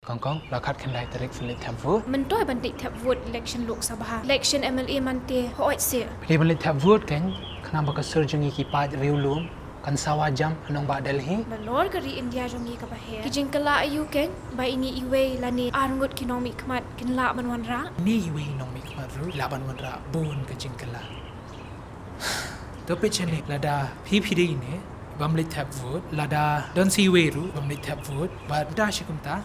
Kong lakat kan lai tarik filit tap vote. Mentoy bandit tap vote election Lok Sabha. Election MLA mante hoit se. Pilih filit tap vote kan kenapa ke surjungi kipat riulum kan sawajam anong ba Delhi. Lalor kari India jongi ka bahe. Kijing kala ayu ken ba ini iwe lani arngot kinomi kmat kinla manwanra. Ni iwe nong mi kmaru laban wanra bun ke jingkala. Topik chani lada PPD ini bamlit tap vote lada don si weru bamlit tap vote ba da shikumta.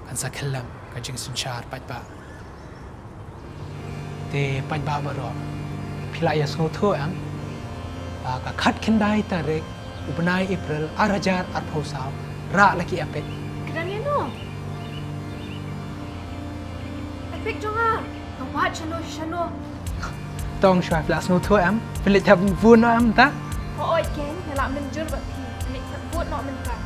Kan sakhalam kajing sunchar pajba te pajba baro phila ya sno tho am ba ka khat khendai tarek upnai April 2008 ra laki apet Kenanya no. Epik jonga. Kawat shano. tong shwa phila sno tho am phila tap vote no am ta Hoit ken nala menjur ba pi. Nek tap vote no menka.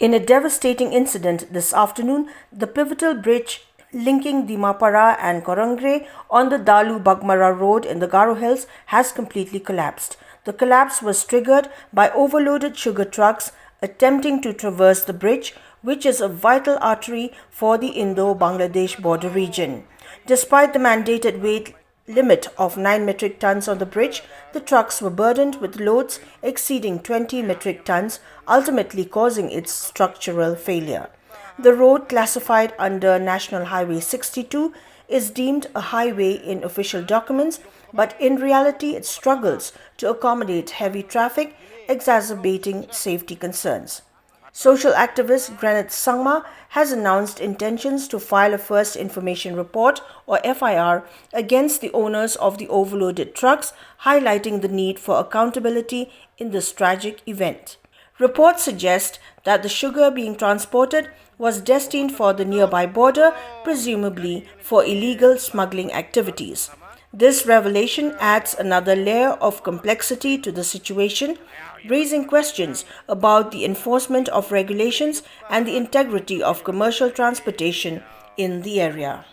In a devastating incident this afternoon, the pivotal bridge linking Dimapara and Karongre on the Dalu-Baghmara road in the Garo Hills has completely collapsed. The collapse was triggered by overloaded sugar trucks attempting to traverse the bridge, which is a vital artery for the Indo-Bangladesh border region. Despite the mandated weight limit of 9 metric tons on the bridge, the trucks were burdened with loads exceeding 20 metric tons, ultimately causing its structural failure. The road, classified under National Highway 62, is deemed a highway in official documents, but in reality it struggles to accommodate heavy traffic, exacerbating safety concerns. Social activist Granit Sangma has announced intentions to file a first information report or FIR against the owners of the overloaded trucks, highlighting the need for accountability in this tragic event. Reports suggest that the sugar being transported was destined for the nearby border, presumably for illegal smuggling activities. This revelation adds another layer of complexity to the situation, raising questions about the enforcement of regulations and the integrity of commercial transportation in the area.